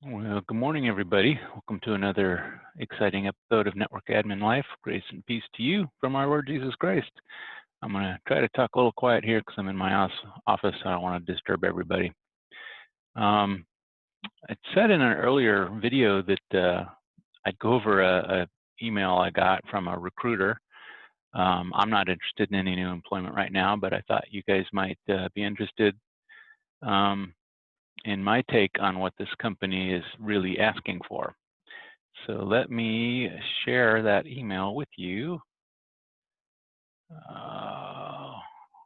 Well, good morning, everybody. Welcome to another exciting episode of Network Admin Life. Grace and peace to you from our Lord Jesus Christ. I'm going to try to talk a little quiet here because I'm in my office. I don't want to disturb everybody. I said in an earlier video that I'd go over a email I got from a recruiter. I'm not interested in any new employment right now, but I thought you guys might be interested in my take on what this company is really asking for. So let me share that email with you.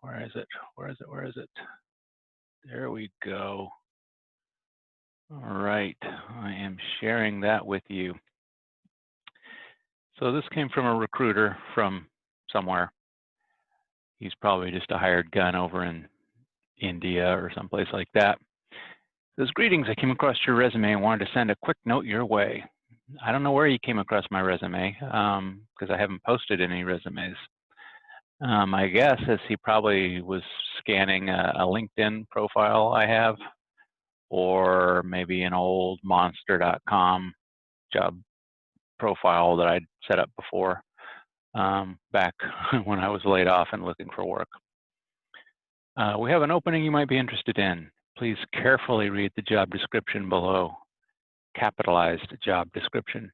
Where is it? Where is it? Where is it? There we go. All right, I am sharing that with you. So this came from a recruiter from somewhere. He's probably just a hired gun over in India or someplace like that. It says, greetings, I came across your resume and wanted to send a quick note your way. I don't know where you came across my resume because I haven't posted any resumes. My guess is he probably was scanning a LinkedIn profile I have, or maybe an old monster.com job profile that I'd set up before back when I was laid off and looking for work. We have an opening you might be interested in. Please carefully read the job description below, capitalized job description.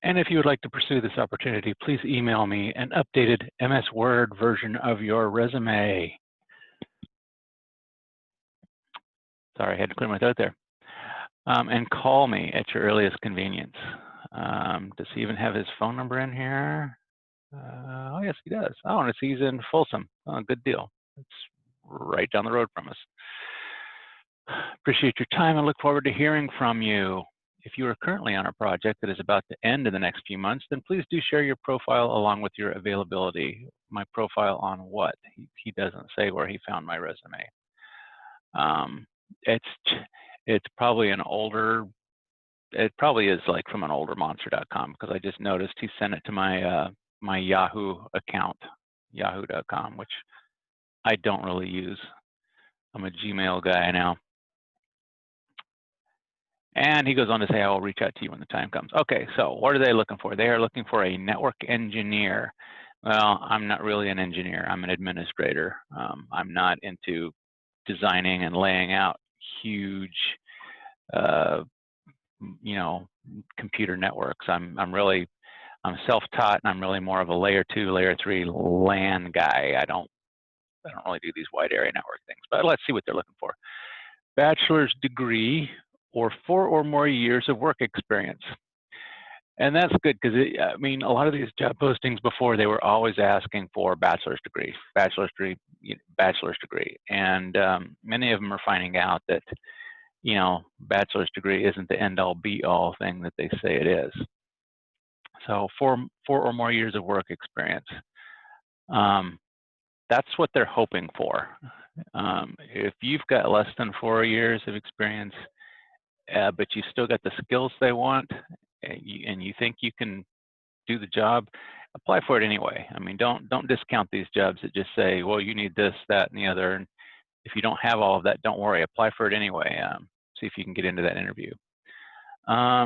And if you would like to pursue this opportunity, please email me an updated MS Word version of your resume. Sorry, I had to clear my throat there. And call me at your earliest convenience. Does he even have his phone number in here? Oh, yes, he does. Oh, and he's in Folsom. Oh, good deal. It's right down the road from us. Appreciate your time and look forward to hearing from you. If you are currently on a project that is about to end in the next few months, then please do share your profile along with your availability. My profile on what? He doesn't say where he found my resume. It's probably an older, it probably is like from an older monster.com because I just noticed he sent it to my my Yahoo account, yahoo.com, which I don't really use. I'm a Gmail guy now. And he goes on to say, I will reach out to you when the time comes. Okay, so what are they looking for? They are looking for a network engineer. Well, I'm not really an engineer. I'm an administrator. I'm not into designing and laying out huge, you know, computer networks. I'm self-taught, and I'm really more of a layer 2, layer 3 LAN guy. I don't really do these wide area network things. But let's see what they're looking for. Bachelor's degree or 4 or more years of work experience. And that's good because, I mean, a lot of these job postings before, they were always asking for bachelor's degree. And many of them are finding out that, you know, bachelor's degree isn't the end-all be-all thing that they say it is. So 4 or more years of work experience. That's what they're hoping for. If you've got less than 4 years of experience, but you still got the skills they want, and you think you can do the job, apply for it anyway. I mean, don't discount these jobs that just say, well, you need this, that, and the other. And if you don't have all of that, don't worry, apply for it anyway. See if you can get into that interview.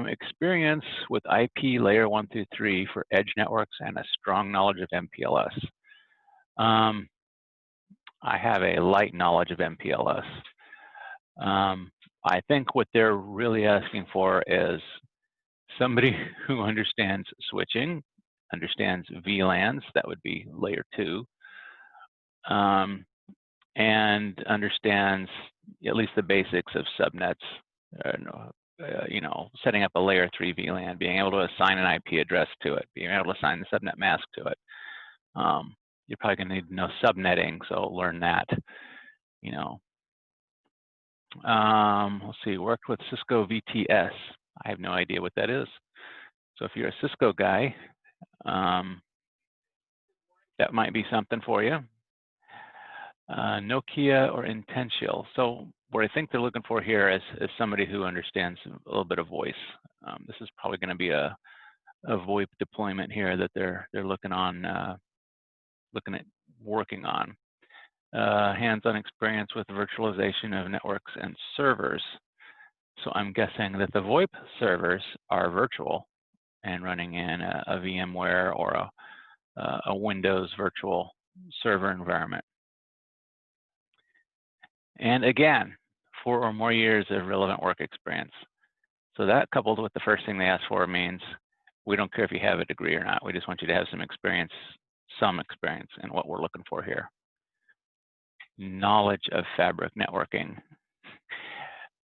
Experience with IP layer 1 through 3 for edge networks and a strong knowledge of MPLS. I have a light knowledge of MPLS. I think what they're really asking for is somebody who understands switching, understands VLANs, that would be layer 2, and understands at least the basics of subnets, you know, setting up a layer 3 VLAN, being able to assign an IP address to it, being able to assign the subnet mask to it. You're probably going to need to know subnetting, so learn that, you know. Let's see, worked with Cisco VTS. I have no idea what that is. So if you're a Cisco guy, that might be something for you. Nokia or Intential. So what I think they're looking for here is somebody who understands a little bit of voice. This is probably going to be a VoIP deployment here that they're looking at working on. Hands-on experience with virtualization of networks and servers. So I'm guessing that the VoIP servers are virtual and running in a VMware or a Windows virtual server environment. And again, 4 or more years of relevant work experience. So that, coupled with the first thing they ask for, means we don't care if you have a degree or not. We just want you to have some experience in what we're looking for here. Knowledge of fabric networking.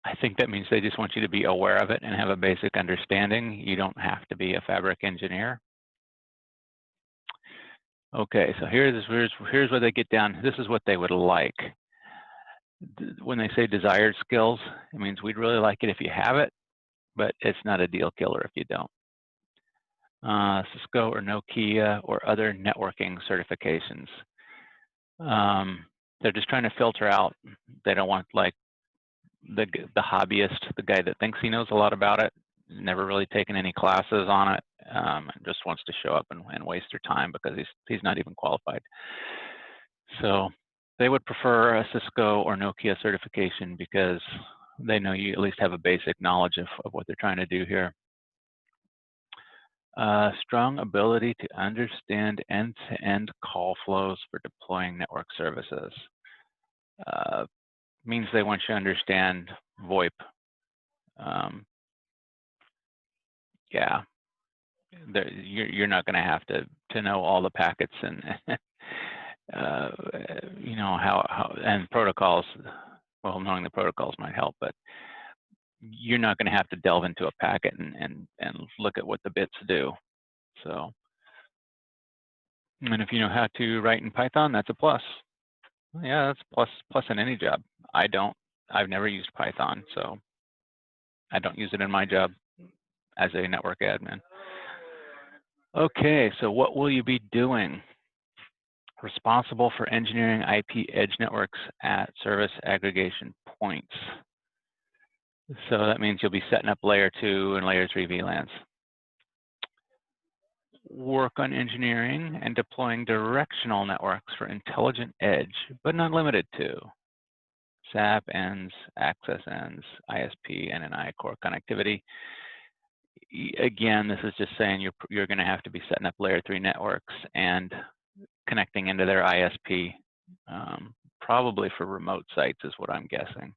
I think that means they just want you to be aware of it and have a basic understanding. You don't have to be a fabric engineer. Okay, so here's where they get down. This is what they would like. When they say desired skills, it means we'd really like it if you have it, but it's not a deal killer if you don't. Cisco or Nokia or other networking certifications. They're just trying to filter out. They don't want like the hobbyist, the guy that thinks he knows a lot about it, never really taken any classes on it, and just wants to show up and waste their time because he's not even qualified. So they would prefer a Cisco or Nokia certification because they know you at least have a basic knowledge of what they're trying to do here. Strong ability to understand end-to-end call flows for deploying network services. Means they want you to understand VoIP. Yeah, you're not going to have to know all the packets and you know how and protocols. Well, knowing the protocols might help, but you're not going to have to delve into a packet and look at what the bits do. So, and if you know how to write in Python, that's a plus. Yeah, that's plus in any job. I've never used Python, so I don't use it in my job as a network admin. Okay, so what will you be doing? Responsible for engineering IP edge networks at service aggregation points. So that means you'll be setting up layer 2 and layer 3 VLANs. Work on engineering and deploying directional networks for intelligent edge, but not limited to SAP ends, access ends, ISP, NNI core connectivity. Again, this is just saying you're going to have to be setting up layer 3 networks and connecting into their ISP, probably for remote sites is what I'm guessing.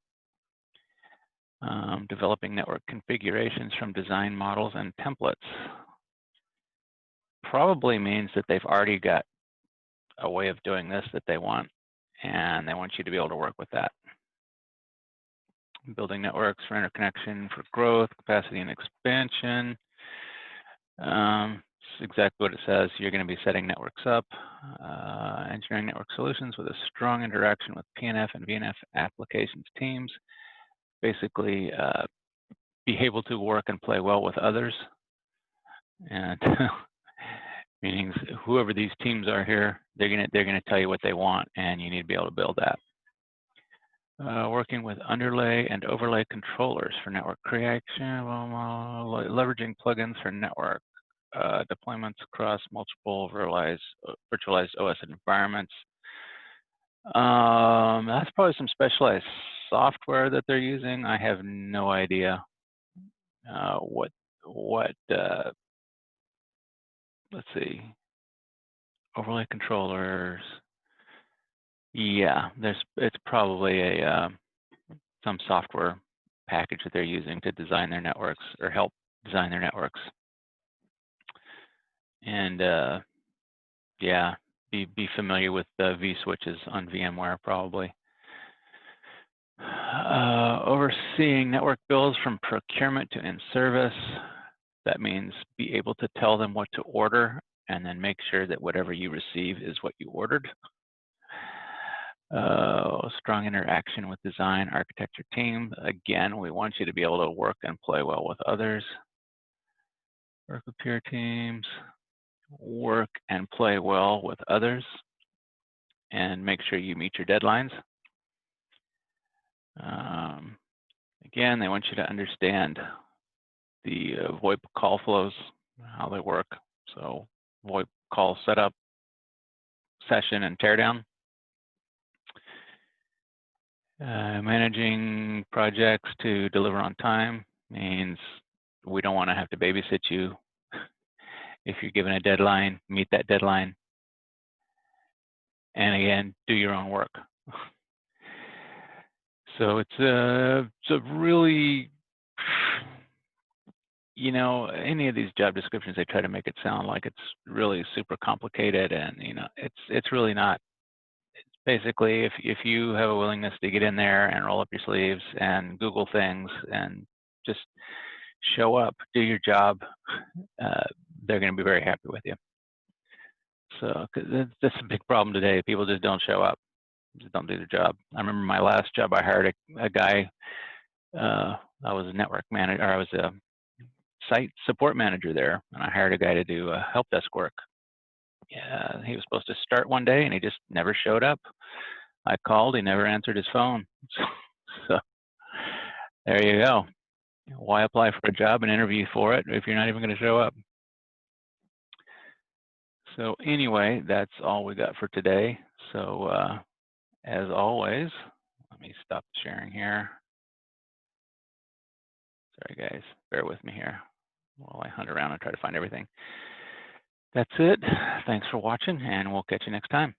Developing network configurations from design models and templates. Probably means that they've already got a way of doing this that they want, and they want you to be able to work with that. Building networks for interconnection for growth, capacity, and expansion. It's exactly what it says. You're going to be setting networks up, engineering network solutions with a strong interaction with PNF and VNF applications teams. Basically, be able to work and play well with others, and meaning whoever these teams are here, they're gonna tell you what they want, and you need to be able to build that. Working with underlay and overlay controllers for network creation, leveraging plugins for network deployments across multiple virtualized OS environments. That's probably some specialized software that they're using. I have no idea let's see, overlay controllers. Yeah, it's probably some software package that they're using to design their networks or help design their networks. And yeah, be familiar with the vSwitches on VMware probably. Overseeing network builds from procurement to in-service. That means be able to tell them what to order and then make sure that whatever you receive is what you ordered. Strong interaction with design architecture team. Again, we want you to be able to work and play well with others. Work with peer teams. Work and play well with others. And make sure you meet your deadlines. Again, they want you to understand the VoIP call flows, how they work. So VoIP call setup, session, and teardown. Managing projects to deliver on time means we don't want to have to babysit you. If you're given a deadline, meet that deadline. And again, do your own work. So it's a really, any of these job descriptions, they try to make it sound like it's really super complicated, and it's really not. Basically, if you have a willingness to get in there and roll up your sleeves and Google things and just show up, do your job, they're going to be very happy with you. So 'cause that's a big problem today. People just don't show up, just don't do their job. I remember my last job, I hired a guy. I was a network manager, or I was a site support manager there, and I hired a guy to do help desk work. Yeah, he was supposed to start one day, and he just never showed up. I called, he never answered his phone. So there you go. Why apply for a job and interview for it if you're not even going to show up? So anyway, that's all we got for today. So as always, let me stop sharing here. Sorry guys, bear with me here while I hunt around and try to find everything. That's it. Thanks for watching, and we'll catch you next time.